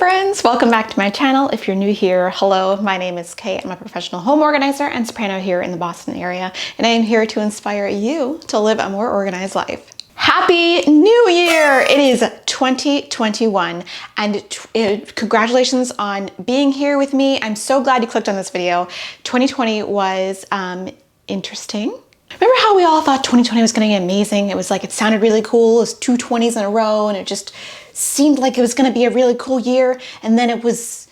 friends, welcome back to my channel. If you're new here, hello, my name is Kay. I'm a professional home organizer and Soprano here in the Boston area, and I am here to inspire you to live a more organized life. Happy New Year! It is 2021 and congratulations on being here with me. I'm so glad you clicked on this video. 2020 was interesting. Remember how we all thought 2020 was going to be amazing? It was like, it sounded really cool. It was 2 20s in a row and it just seemed like it was going to be a really cool year. And then it was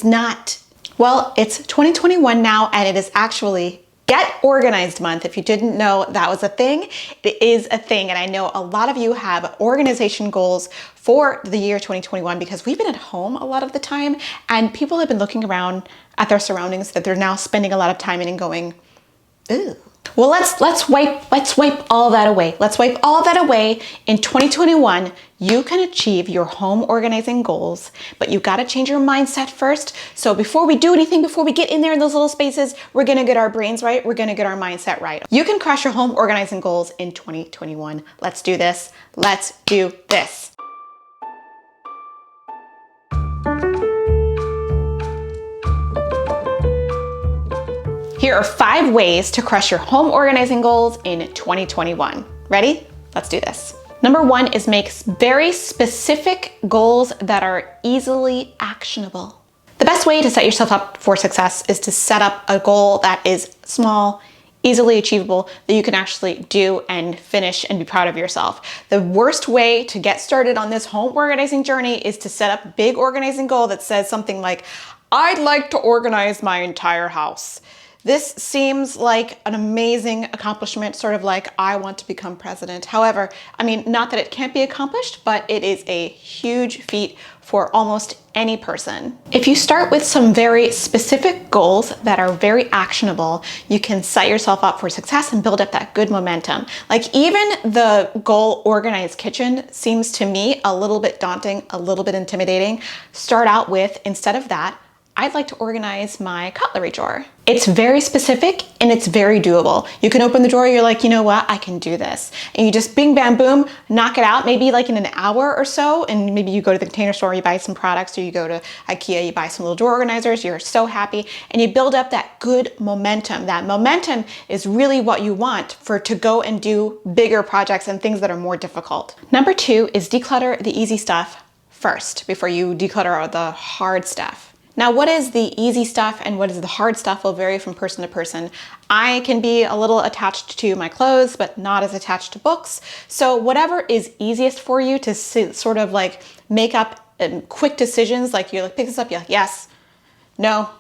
not. Well, it's 2021 now and it is actually Get Organized Month. If you didn't know that was a thing, it is a thing. And I know a lot of you have organization goals for the year 2021 because we've been at home a lot of the time and people have been looking around at their surroundings that they're now spending a lot of time in and going, ooh. Well, let's wipe all that away. Let's wipe all that away. In 2021, you can achieve your home organizing goals, but you got to change your mindset first. So before we do anything, before we get in there in those little spaces, we're going to get our brains right. We're going to get our mindset right. You can crush your home organizing goals in 2021. Let's do this. Let's do this. Here are 5 ways to crush your home organizing goals in 2021. Ready? Let's do this. Number 1 is make very specific goals that are easily actionable. The best way to set yourself up for success is to set up a goal that is small, easily achievable, that you can actually do and finish and be proud of yourself. The worst way to get started on this home organizing journey is to set up a big organizing goal that says something like, I'd like to organize my entire house. This seems like an amazing accomplishment, sort of like I want to become president. However, I mean, not that it can't be accomplished, but it is a huge feat for almost any person. If you start with some very specific goals that are very actionable, you can set yourself up for success and build up that good momentum. Like even the goal organized kitchen seems to me a little bit daunting, a little bit intimidating. Start out with, instead of that, I'd like to organize my cutlery drawer. It's very specific and it's very doable. You can open the drawer, you're like, you know what, I can do this. And you just bing, bam, boom, knock it out, maybe like in an hour or so. And maybe you go to the Container Store, you buy some products, or you go to IKEA, you buy some little drawer organizers, you're so happy. And you build up that good momentum. That momentum is really what you want to go and do bigger projects and things that are more difficult. Number 2 is declutter the easy stuff first before you declutter the hard stuff. Now, what is the easy stuff and what is the hard stuff will vary from person to person. I can be a little attached to my clothes, but not as attached to books. So whatever is easiest for you to sort of like make up quick decisions, like you're like, pick this up, you're like, yes, no,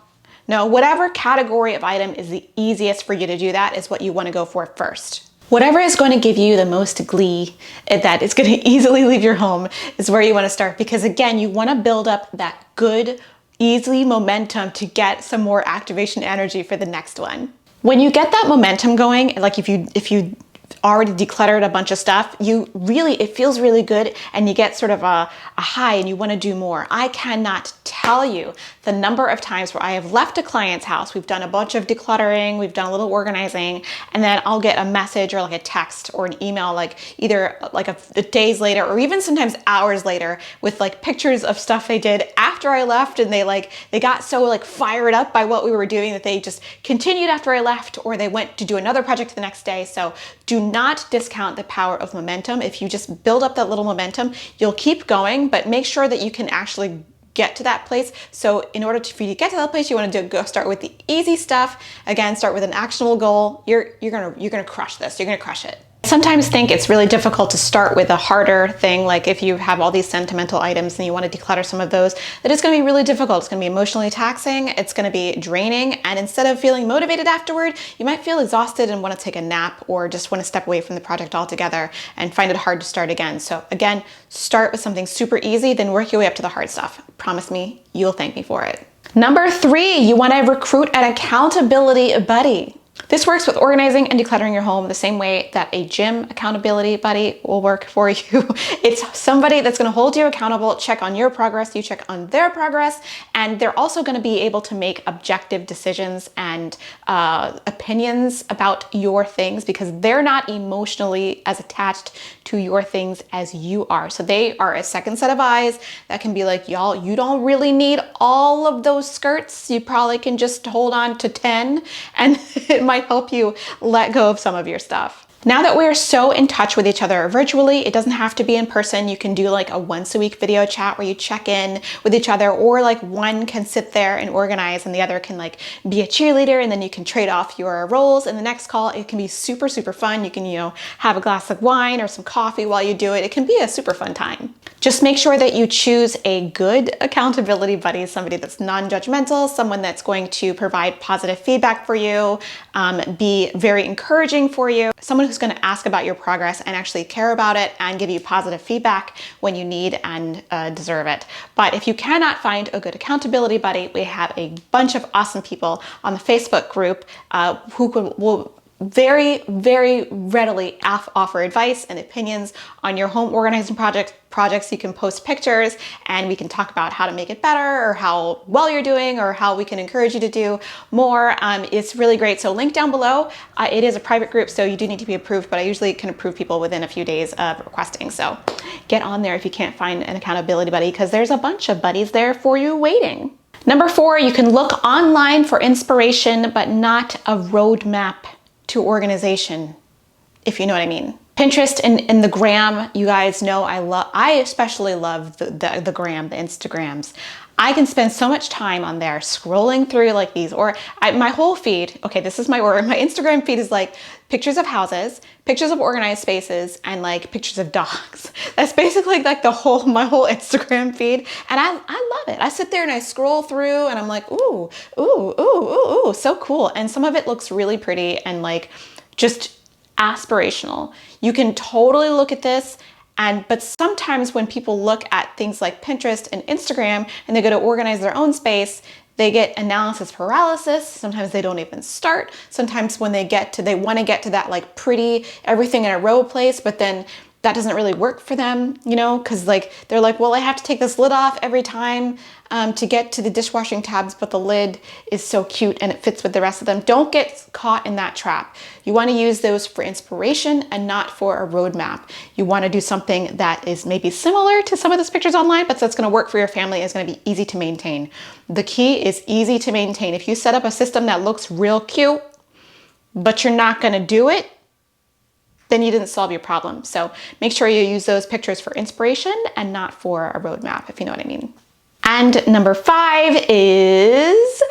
whatever category of item is the easiest for you to do that is what you want to go for first. Whatever is going to give you the most glee, that is going to easily leave your home, is where you want to start. Because again, you want to build up that good easily momentum to get some more activation energy for the next one. When you get that momentum going, like if you already decluttered a bunch of stuff, it feels really good and you get sort of a high and you want to do more. I cannot tell you the number of times where I have left a client's house, we've done a bunch of decluttering, we've done a little organizing, and then I'll get a message or like a text or an email, like either like a days later or even sometimes hours later with like pictures of stuff they did after I left, and they got so like fired up by what we were doing that they just continued after I left, or they went to do another project the next day. So do not discount the power of momentum. If you just build up that little momentum, you'll keep going, but make sure that you can actually get to that place. So in order for you to get to that place, you want to go start with the easy stuff. Again, start with an actionable goal. You're gonna crush this. You're gonna crush it. I sometimes think it's really difficult to start with a harder thing, like if you have all these sentimental items and you want to declutter some of those, that it's going to be really difficult. It's going to be emotionally taxing, it's going to be draining, and instead of feeling motivated afterward, you might feel exhausted and want to take a nap or just want to step away from the project altogether and find it hard to start again. So again, start with something super easy, then work your way up to the hard stuff. Promise me, you'll thank me for it. Number 3, you want to recruit an accountability buddy. This works with organizing and decluttering your home the same way that a gym accountability buddy will work for you. It's somebody that's going to hold you accountable, check on your progress, you check on their progress, and they're also going to be able to make objective decisions and opinions about your things because they're not emotionally as attached to your things as you are. So they are a second set of eyes that can be like, y'all, you don't really need all of those skirts. You probably can just hold on to 10 and it might help you let go of some of your stuff. Now that we're so in touch with each other virtually, it doesn't have to be in person. You can do like a once a week video chat where you check in with each other, or like one can sit there and organize and the other can like be a cheerleader, and then you can trade off your roles in the next call. It can be super, super fun. You can, have a glass of wine or some coffee while you do it. It can be a super fun time. Just make sure that you choose a good accountability buddy, somebody that's non-judgmental, someone that's going to provide positive feedback for you, be very encouraging for you, someone who's going to ask about your progress and actually care about it and give you positive feedback when you need and deserve it. But if you cannot find a good accountability buddy, we have a bunch of awesome people on the Facebook group who will very, very readily offer advice and opinions on your home organizing projects. You can post pictures and we can talk about how to make it better or how well you're doing or how we can encourage you to do more. It's really great. So link down below. It is a private group, so you do need to be approved, but I usually can approve people within a few days of requesting. So get on there if you can't find an accountability buddy, because there's a bunch of buddies there for you waiting. Number 4, you can look online for inspiration, but not a roadmap to organization, if you know what I mean. Pinterest and the gram, you guys know I especially love the gram, the Instagrams. I can spend so much time on there scrolling through like these, my whole feed, okay, this is my Instagram feed is like pictures of houses, pictures of organized spaces, and like pictures of dogs. That's basically like my whole Instagram feed. And I love it. I sit there and I scroll through and I'm like, ooh, ooh, ooh, ooh, ooh, so cool. And some of it looks really pretty and like just aspirational. You can totally look at this. But sometimes when people look at things like Pinterest and Instagram and they go to organize their own space, they get analysis paralysis. Sometimes they don't even start. Sometimes when they want to get to that like pretty everything in a row place, but then that doesn't really work for them, because like they're like, well, I have to take this lid off every time to get to the dishwashing tabs, but the lid is so cute and it fits with the rest of them. Don't get caught in that trap. You want to use those for inspiration and not for a roadmap. You want to do something that is maybe similar to some of those pictures online, but that's going to work for your family. It's going to be easy to maintain. The key is easy to maintain. If you set up a system that looks real cute, but you're not going to do it, then you didn't solve your problem. So make sure you use those pictures for inspiration and not for a roadmap, if you know what I mean. And number 5 is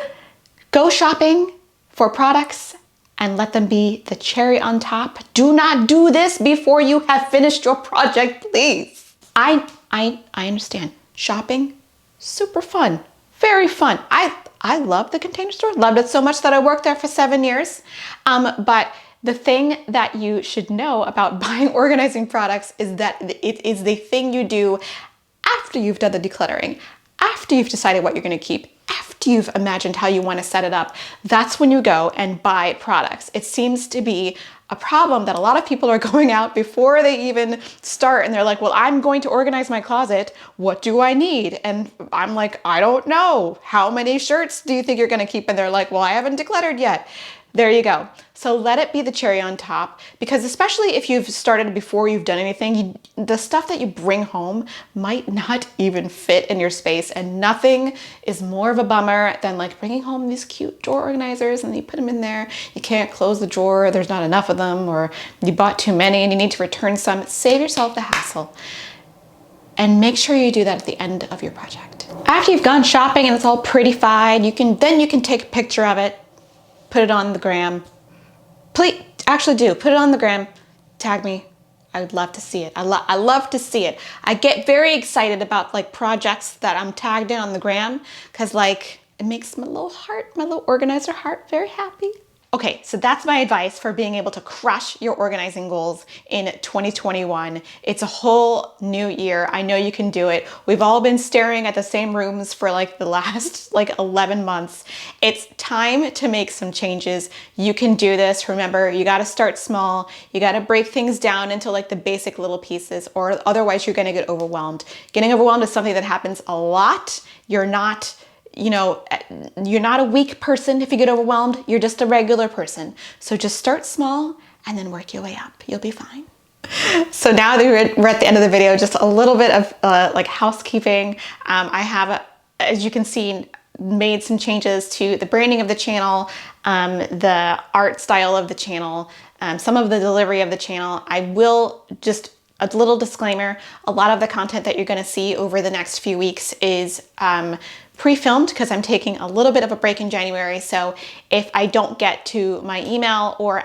go shopping for products and let them be the cherry on top. Do not do this before you have finished your project, please. I understand. Shopping, super fun, very fun. I love the Container Store. Loved it so much that I worked there for 7 years. But the thing that you should know about buying organizing products is that it is the thing you do after you've done the decluttering, after you've decided what you're going to keep, after you've imagined how you want to set it up. That's when you go and buy products. It seems to be a problem that a lot of people are going out before they even start and they're like, well, I'm going to organize my closet. What do I need? And I'm like, I don't know. How many shirts do you think you're going to keep? And they're like, well, I haven't decluttered yet. There you go. So let it be the cherry on top, because especially if you've started before you've done anything, the stuff that you bring home might not even fit in your space, and nothing is more of a bummer than like bringing home these cute drawer organizers and you put them in there. You can't close the drawer. There's not enough of them, or you bought too many and you need to return some. Save yourself the hassle. And make sure you do that at the end of your project. After you've gone shopping and it's all prettified, you can take a picture of it, put it on the gram. Please, actually do. Put it on the gram. Tag me. I would love to see it. I love to see it. I get very excited about like projects that I'm tagged in on the gram, because like it makes my little organizer heart very happy. Okay, so that's my advice for being able to crush your organizing goals in 2021. It's a whole new year. I know you can do it. We've all been staring at the same rooms for like the last 11 months. It's time to make some changes. You can do this. Remember, you got to start small. You got to break things down into like the basic little pieces, or otherwise you're going to get overwhelmed. Getting overwhelmed is something that happens a lot. You're not a weak person if you get overwhelmed. You're just a regular person. So just start small and then work your way up. You'll be fine. So now that we're at the end of the video, just a little bit of like housekeeping. I have, as you can see, made some changes to the branding of the channel, the art style of the channel, some of the delivery of the channel. I will just, a little disclaimer, a lot of the content that you're going to see over the next few weeks is pre-filmed because I'm taking a little bit of a break in January. So if I don't get to my email or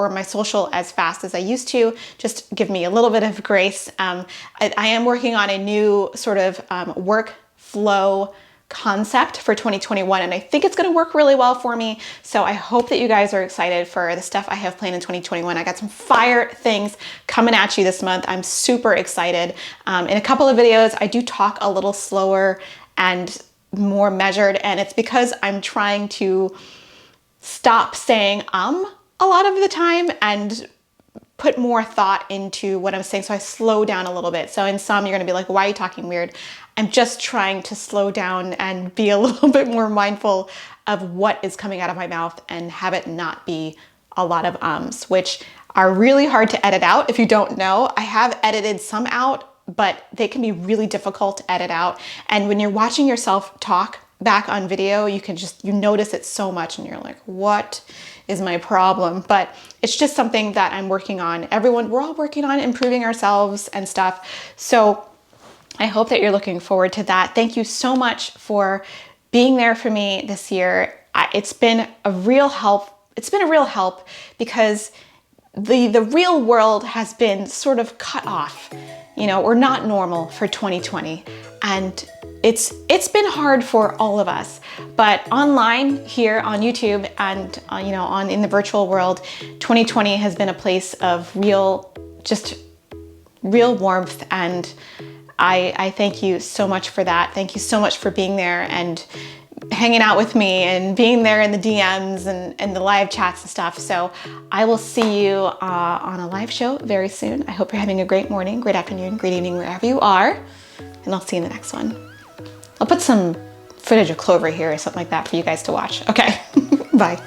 my social as fast as I used to, just give me a little bit of grace. I am working on a new sort of workflow concept for 2021, and I think it's going to work really well for me. So I hope that you guys are excited for the stuff I have planned in 2021. I got some fire things coming at you this month. I'm super excited. In a couple of videos, I do talk a little slower and more measured, and it's because I'm trying to stop saying a lot of the time and put more thought into what I'm saying. So I slow down a little bit. So in some, you're gonna be like, why are you talking weird? I'm just trying to slow down and be a little bit more mindful of what is coming out of my mouth and have it not be a lot of ums, which are really hard to edit out. If you don't know, I have edited some out, but they can be really difficult to edit out. And when you're watching yourself talk back on video, you notice it so much and you're like, what is my problem? But it's just something that I'm working on. We're all working on improving ourselves and stuff. So I hope that you're looking forward to that. Thank you so much for being there for me this year. It's been a real help. It's been a real help because the real world has been sort of cut off, or not normal for 2020. And it's been hard for all of us, but online here on YouTube and in the virtual world, 2020 has been a place of real warmth, and I thank you so much for that. Thank you so much for being there and hanging out with me and being there in the DMs and the live chats and stuff. So I will see you on a live show very soon. I hope you're having a great morning, great afternoon, great evening, wherever you are. And I'll see you in the next one. I'll put some footage of Clover here or something like that for you guys to watch. Okay, bye.